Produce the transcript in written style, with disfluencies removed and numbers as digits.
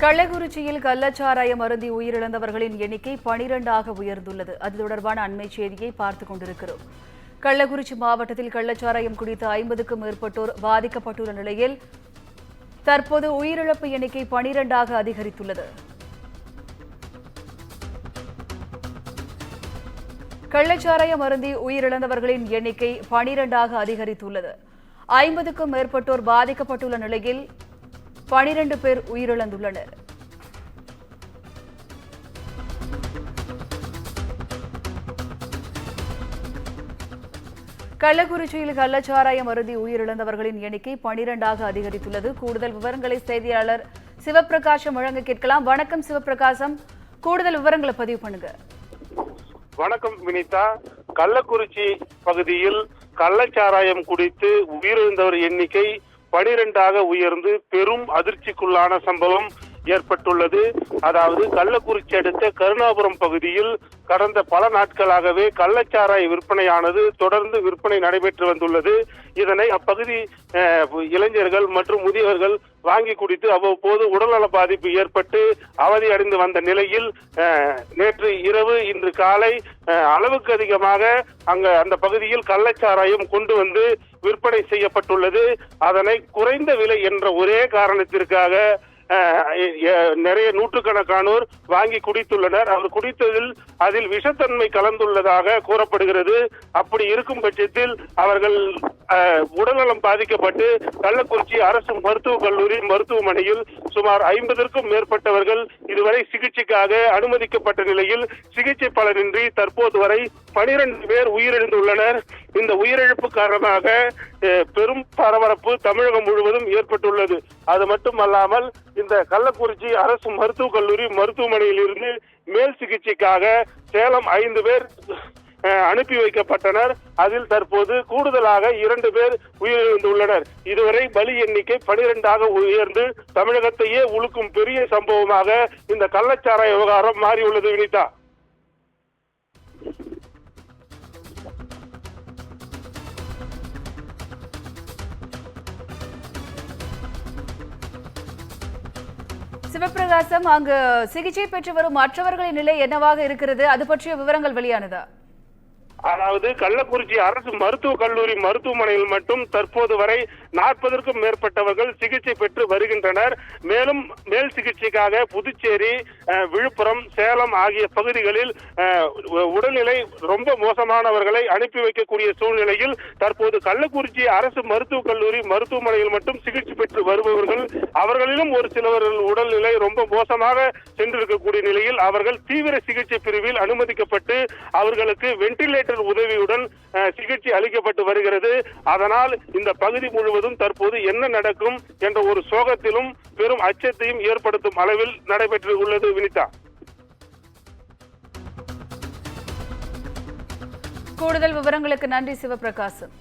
கள்ளக்குறிச்சியில் கள்ளச்சாராயம் அருந்தி உயிரிழந்தவர்களின் எண்ணிக்கை 12ஆக உயர்ந்துள்ளது. அது தொடர்பான அண்மை செய்தியை பார்த்துக் கொண்டிருக்கிறோம். கள்ளக்குறிச்சி மாவட்டத்தில் கள்ளச்சாராயம் குடித்த 50க்கும் மேற்பட்டோர் பாதிக்கப்பட்டுள்ள நிலையில் தற்போது உயிரிழப்பு எண்ணிக்கை 12ஆக அதிகரித்துள்ளது. கள்ளச்சாராயம் அருந்தி உயிரிழந்தவர்களின் எண்ணிக்கை 12ஆக அதிகரித்துள்ளது. 50க்கும் மேற்பட்டோர் பாதிக்கப்பட்டுள்ள நிலையில் 12 பேர் உயிரிழந்துள்ளனர். கள்ளக்குறிச்சியில் கள்ளச்சாராயம் அருந்தி உயிரிழந்தவர்களின் எண்ணிக்கை 12ஆக அதிகரித்துள்ளது. கூடுதல் விவரங்களை செய்தியாளர் சிவபிரகாசம் வழங்க கேட்கலாம். வணக்கம் சிவபிரகாசம், கூடுதல் விவரங்களை பதிவு பண்ணுங்க. வணக்கம் வினிதா. கள்ளக்குறிச்சி பகுதியில் கள்ளச்சாராயம் குடித்து உயிரிழந்தவர் எண்ணிக்கை 12ஆக உயர்ந்து பெரும் அதிர்ச்சிக்குள்ளான சம்பவம் ஏற்பட்டுள்ளது. அதாவது கள்ளக்குறிச்சி அடுத்த கருணாபுரம் பகுதியில் கடந்த பல நாட்களாகவே கள்ளச்சாராய விற்பனையானது தொடர்ந்து விற்பனை நடைபெற்று வந்துள்ளது. இதனை அப்பகுதி இளைஞர்கள் மற்றும் முதியவர்கள் வாங்கி குடித்து அவ்வப்போது உடல்நல பாதிப்பு ஏற்பட்டு அவதி அடைந்து வந்த நிலையில் நேற்று இரவு இன்று காலை அளவுக்கு அதிகமாக அந்த பகுதியில் கள்ளச்சாராயம் கொண்டு வந்து விற்பனை செய்யப்பட்டுள்ளது. அதனை குறைந்த விலை என்ற ஒரே காரணத்திற்காக நிறைய நூற்றுக்கணக்கானோர் வாங்கி குடித்துள்ளனர். அவர் குடித்ததில் அதில் விஷத்தன்மை கலந்துள்ளதாக கூறப்படுகிறது. அப்படி இருக்கும் பட்சத்தில் அவர்கள் உடல்நலம் பாதிக்கப்பட்டு கள்ளக்குறிச்சி அரசு மருத்துவக் கல்லூரி மருத்துவமனையில் சுமார் 50க்கும் மேற்பட்டவர்கள் இதுவரை சிகிச்சைக்காக அனுமதிக்கப்பட்ட நிலையில் சிகிச்சை பலனின்றி தற்போது வரை 12 பேர் உயிரிழந்துள்ளனர். இந்த உயிரிழப்பு காரணமாக பெரும் பரபரப்பு தமிழகம் முழுவதும் ஏற்பட்டுள்ளது. அது மட்டுமல்லாமல் இந்த கள்ளக்குறிச்சி அரசு மருத்துவக் கல்லூரி மருத்துவமனையில் இருந்து மேல் சிகிச்சைக்காக சேலம் 5 பேர் அனுப்பி வைக்கப்பட்டனர். அதில் தற்போது கூடுதலாக 2 பேர் உயிரிழந்துள்ளனர். இதுவரை பலி எண்ணிக்கை 12ஆக உயர்ந்து தமிழகத்தையே உலுக்கும் பெரிய சம்பவமாக இந்த கள்ளச்சாராய விவகாரம் மாறியுள்ளது. வினிதா, சிவபிரகாசம், அங்கு சிகிச்சை பெற்று வரும் மற்றவர்களின் நிலை என்னவாக இருக்கிறது? அது பற்றிய விவரங்கள் வெளியானதா? அதாவது கள்ளக்குறிச்சி அரசு மருத்துவக் கல்லூரி மருத்துவமனையில் மட்டும் தற்போது வரை 40க்கும் மேற்பட்டவர்கள் சிகிச்சை பெற்று வருகின்றனர். மேலும் மேல் சிகிச்சைக்காக புதுச்சேரி, விழுப்புரம், சேலம் ஆகிய பகுதிகளில் உடல்நிலை ரொம்ப மோசமானவர்களை அனுப்பி வைக்கக்கூடிய சூழ்நிலையில் தற்போது கள்ளக்குறிச்சி அரசு மருத்துவக் கல்லூரி மருத்துவமனையில் மட்டும் சிகிச்சை பெற்று வருபவர்கள், அவர்களிலும் ஒரு சிலவர்கள் உடல்நிலை ரொம்ப மோசமாக சென்றிருக்கக்கூடிய நிலையில் அவர்கள் தீவிர சிகிச்சை பிரிவில் அனுமதிக்கப்பட்டு அவர்களுக்கு வெண்டிலேட்டர் உதவியுடன் சிகிச்சை அளிக்கப்பட்டு வருகிறது. அதனால் இந்த பகுதி முழுவதும் தற்போது என்ன நடக்கும் என்ற ஒரு சோகத்திலும் பெரும் அச்சத்தையும் ஏற்படுத்தும் அளவில் நடைபெற்று உள்ளது. வினிதா, கூடுதல் விவரங்களுக்கு நன்றி சிவபிரகாசம்.